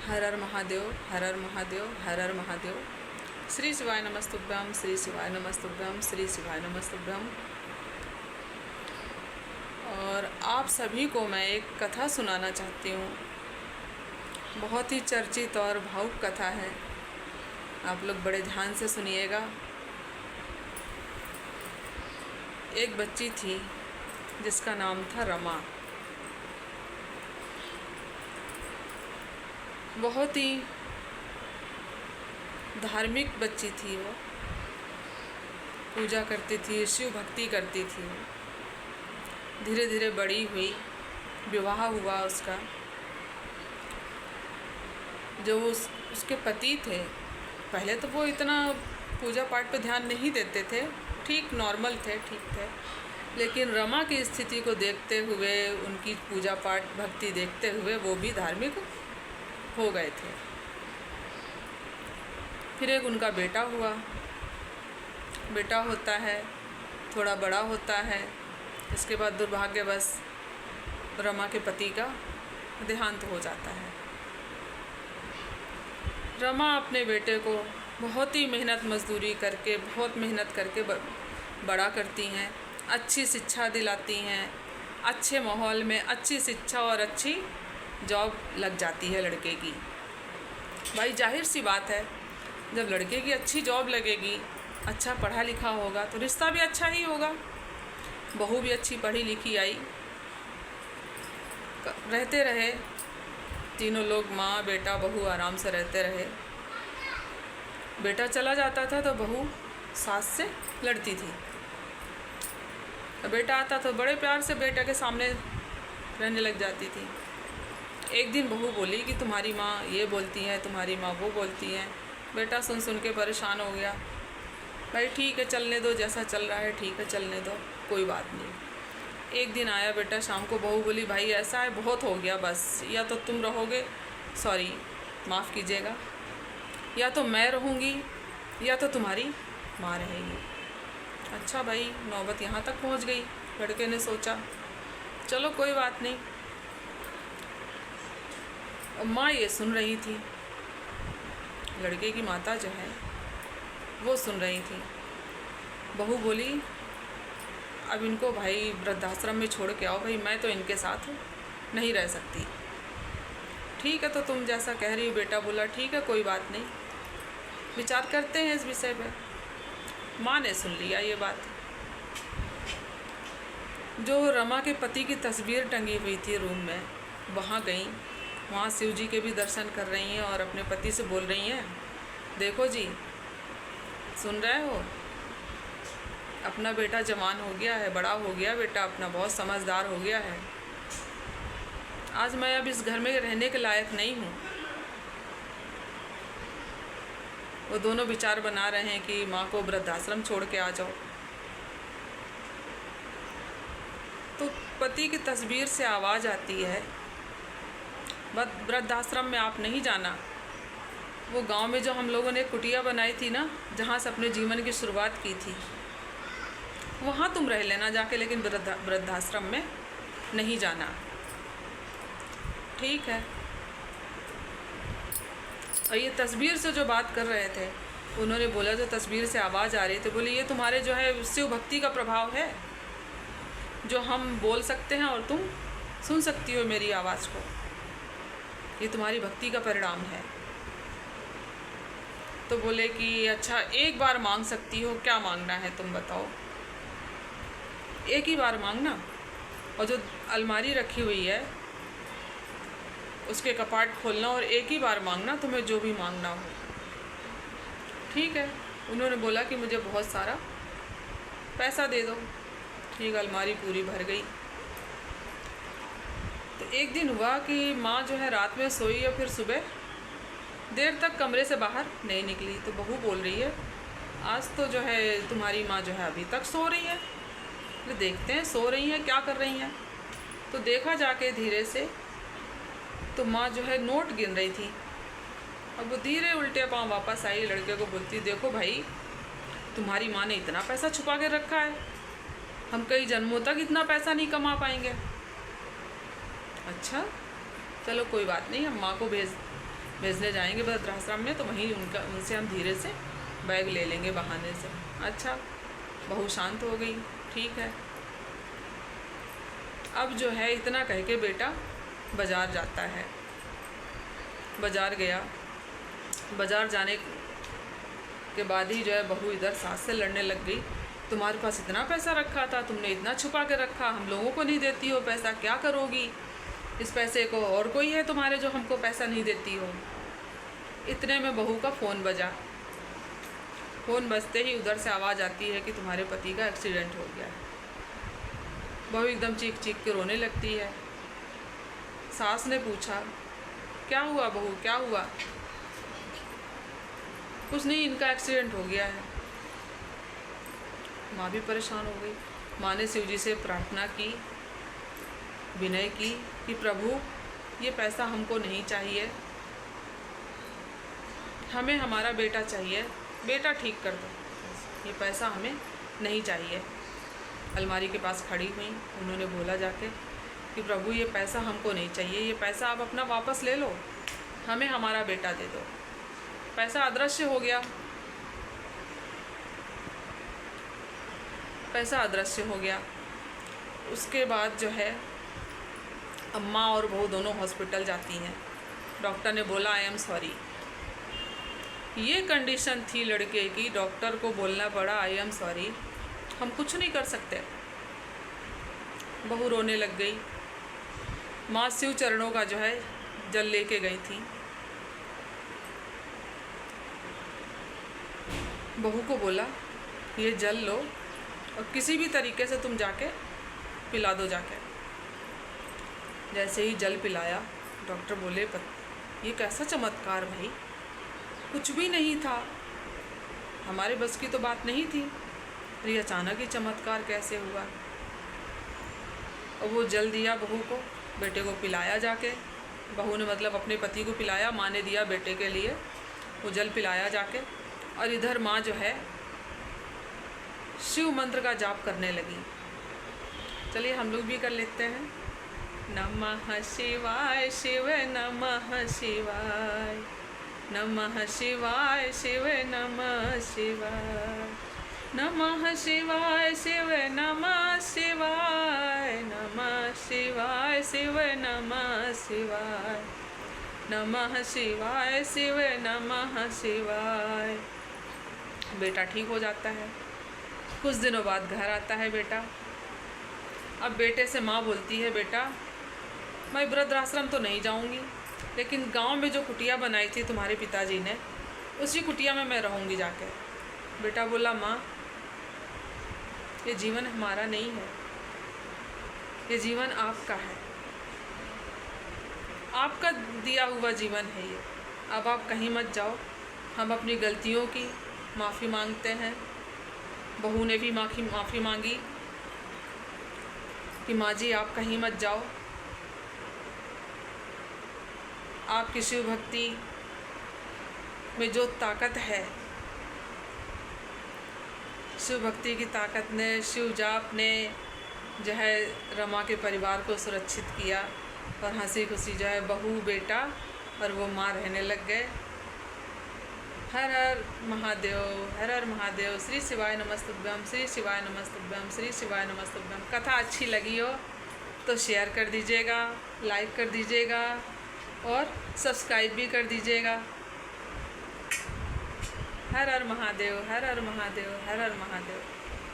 हर हर महादेव, हर हर महादेव, हर हर महादेव। श्री शिवाय नमस्तुभ्यम, श्री शिवाय नमस्तुभ्यम, श्री शिवाय नमस्तुभ्यम। और आप सभी को मैं एक कथा सुनाना चाहती हूँ। बहुत ही चर्चित और भावुक कथा है, आप लोग बड़े ध्यान से सुनिएगा। एक बच्ची थी जिसका नाम था रमा। बहुत ही धार्मिक बच्ची थी वो, पूजा करती थी, शिव भक्ति करती थी। धीरे धीरे बड़ी हुई, विवाह हुआ उसका। जो उसके पति थे, पहले तो वो इतना पूजा पाठ पे ध्यान नहीं देते थे, ठीक नॉर्मल थे, ठीक थे। लेकिन रमा की स्थिति को देखते हुए, उनकी पूजा पाठ भक्ति देखते हुए वो भी धार्मिक हो गए थे। फिर एक उनका बेटा हुआ। बेटा होता है, थोड़ा बड़ा होता है। इसके बाद दुर्भाग्यवश रमा के पति का देहांत हो जाता है। रमा अपने बेटे को बहुत ही मेहनत मजदूरी करके, बहुत मेहनत करके बड़ा करती हैं, अच्छी शिक्षा दिलाती हैं, अच्छे माहौल में अच्छी शिक्षा और अच्छी जॉब लग जाती है लड़के की। भाई जाहिर सी बात है, जब लड़के की अच्छी जॉब लगेगी, अच्छा पढ़ा लिखा होगा तो रिश्ता भी अच्छा ही होगा। बहू भी अच्छी पढ़ी लिखी आई, रहते रहे तीनों लोग, माँ बेटा बहू आराम से रहते रहे। बेटा चला जाता था तो बहू सास से लड़ती थी। बेटा आता तो बड़े प्यार से बेटा के सामने रहने लग जाती थी। एक दिन बहू बोली कि तुम्हारी माँ ये बोलती है, तुम्हारी माँ वो बोलती है। बेटा सुन सुन के परेशान हो गया। भाई ठीक है, चलने दो, जैसा चल रहा है ठीक है, चलने दो, कोई बात नहीं। एक दिन आया बेटा शाम को, बहू बोली भाई ऐसा है, बहुत हो गया, बस या तो तुम रहोगे, सॉरी माफ़ कीजिएगा, या तो मैं रहूँगी या तो तुम्हारी माँ रहेगी। अच्छा भाई, नौबत यहाँ तक पहुँच गई। लड़के ने सोचा चलो कोई बात नहीं। माँ ये सुन रही थी, लड़के की माता जो है वो सुन रही थी। बहू बोली अब इनको भाई वृद्धाश्रम में छोड़ के आओ, भाई मैं तो इनके साथ नहीं रह सकती। ठीक है, तो तुम जैसा कह रही हो। बेटा बोला ठीक है, कोई बात नहीं, विचार करते हैं इस विषय पे। माँ ने सुन लिया ये बात। जो रमा के पति की तस्वीर टंगी हुई थी रूम में, वहाँ गई। वहाँ शिव जी के भी दर्शन कर रही हैं और अपने पति से बोल रही हैं, देखो जी, सुन रहे हो, अपना बेटा जवान हो गया है, बड़ा हो गया बेटा अपना, बहुत समझदार हो गया है। आज मैं अब इस घर में रहने के लायक नहीं हूँ। वो दोनों विचार बना रहे हैं कि माँ को वृद्धाश्रम छोड़ के आ जाओ। तो पति की तस्वीर से आवाज़ आती है, वृद्धाश्रम में आप नहीं जाना। वो गांव में जो हम लोगों ने कुटिया बनाई थी ना, जहाँ से अपने जीवन की शुरुआत की थी, वहाँ तुम रह लेना जाके, लेकिन वृद्धाश्रम में नहीं जाना। ठीक है। और ये तस्वीर से जो बात कर रहे थे, उन्होंने बोला, जो तस्वीर से आवाज़ आ रही थी, बोली ये तुम्हारे जो है शिव भक्ति का प्रभाव है, जो हम बोल सकते हैं और तुम सुन सकती हो मेरी आवाज़ को। ये तुम्हारी भक्ति का परिणाम है। तो बोले कि अच्छा एक बार मांग सकती हो, क्या मांगना है तुम बताओ। एक ही बार मांगना, और जो अलमारी रखी हुई है उसके कपाट खोलना और एक ही बार मांगना, तुम्हें जो भी मांगना हो। ठीक है। उन्होंने बोला कि मुझे बहुत सारा पैसा दे दो। ठीक, अलमारी पूरी भर गई। तो एक दिन हुआ कि माँ जो है रात में सोई या फिर सुबह देर तक कमरे से बाहर नहीं निकली। तो बहू बोल रही है आज तो जो है तुम्हारी माँ जो है अभी तक सो रही है। तो देखते हैं सो रही हैं, क्या कर रही हैं। तो देखा जाके धीरे से, तो माँ जो है नोट गिन रही थी। अब वो धीरे उल्टे पाँव वापस आई, लड़के को बोलती, देखो भाई तुम्हारी माँ ने इतना पैसा छुपा के रखा है, हम कई जन्मों तक इतना पैसा नहीं कमा पाएंगे। अच्छा चलो कोई बात नहीं, हम माँ को भेजने जाएंगे वृद्धाश्रम में, तो वहीं उनसे हम धीरे से बैग ले लेंगे बहाने से। अच्छा, बहू शांत हो गई, ठीक है। अब जो है इतना कह के बेटा बाज़ार जाता है। बाज़ार गया, बाज़ार जाने के बाद ही जो है बहू इधर सास से लड़ने लग गई, तुम्हारे पास इतना पैसा रखा था, तुमने इतना छुपा के रखा, हम लोगों को नहीं देती हो पैसा, क्या करोगी इस पैसे को? और कोई है तुम्हारे जो हमको पैसा नहीं देती हो? इतने में बहू का फ़ोन बजा। फ़ोन बजते ही उधर से आवाज़ आती है कि तुम्हारे पति का एक्सीडेंट हो गया है। बहू एकदम चीख चीख के रोने लगती है। सास ने पूछा, क्या हुआ बहू, क्या हुआ? कुछ नहीं, इनका एक्सीडेंट हो गया है। माँ भी परेशान हो गई। माँ ने शिव जी से प्रार्थना की, विनय की कि प्रभु ये पैसा हमको नहीं चाहिए, हमें हमारा बेटा चाहिए, बेटा ठीक कर दो, ये पैसा हमें नहीं चाहिए। अलमारी के पास खड़ी हुई, उन्होंने बोला जाके कि प्रभु ये पैसा हमको नहीं चाहिए, ये पैसा आप अपना वापस ले लो, हमें हमारा बेटा दे दो। पैसा अदृश्य हो गया, पैसा अदृश्य हो गया। उसके बाद जो है अम्मा और बहू दोनों हॉस्पिटल जाती हैं। डॉक्टर ने बोला आई एम सॉरी। ये कंडीशन थी लड़के की, डॉक्टर को बोलना पड़ा आई एम सॉरी, हम कुछ नहीं कर सकते। बहू रोने लग गई। माँ शिव चरणों का जो है जल लेके गई थी। बहू को बोला ये जल लो और किसी भी तरीके से तुम जाके पिला दो जाके। जैसे ही जल पिलाया, डॉक्टर बोले ये कैसा चमत्कार भाई, कुछ भी नहीं था, हमारे बस की तो बात नहीं थी, ये अचानक ही चमत्कार कैसे हुआ? और वो जल दिया बहू को, बेटे को पिलाया जाके। बहू ने मतलब अपने पति को पिलाया, माँ ने दिया बेटे के लिए, वो जल पिलाया जाके। और इधर माँ जो है शिव मंत्र का जाप करने लगी। चलिए हम लोग भी कर लेते हैं। नमः शिवाय शिव नमः शिवाय, नमः शिवाय शिव नमः शिवाय, नमः शिवाय शिव नमः शिवाय, नमः शिवाय शिव नमः शिवाय, नमः शिवाय शिव नमः शिवाय। बेटा ठीक हो जाता है। कुछ दिनों बाद घर आता है बेटा। अब बेटे से माँ बोलती है बेटा मैं वृद्धाश्रम तो नहीं जाऊंगी, लेकिन गांव में जो कुटिया बनाई थी तुम्हारे पिताजी ने, उसी कुटिया में मैं रहूंगी जाके। बेटा बोला माँ ये जीवन हमारा नहीं है, ये जीवन आपका है, आपका दिया हुआ जीवन है ये, अब आप कहीं मत जाओ, हम अपनी गलतियों की माफ़ी मांगते हैं। बहू ने भी माफ़ी मांगी कि माँ जी आप कहीं मत जाओ, आपकी शिव भक्ति में जो ताकत है, शिव भक्ति की ताकत ने, शिव जाप ने जो है रमा के परिवार को सुरक्षित किया और हंसी खुशी जो है बहू बेटा और वो माँ रहने लग गए। हर हर महादेव, हर हर महादेव। श्री शिवाय नमस्तुभ्यम, श्री शिवाय नमस्तुभ्यम, श्री शिवाय नमस्तुभ्यम। कथा अच्छी लगी हो तो शेयर कर दीजिएगा, लाइक कर दीजिएगा और सब्सक्राइब भी कर दीजिएगा। हर हर महादेव, हर हर महादेव, हर हर महादेव।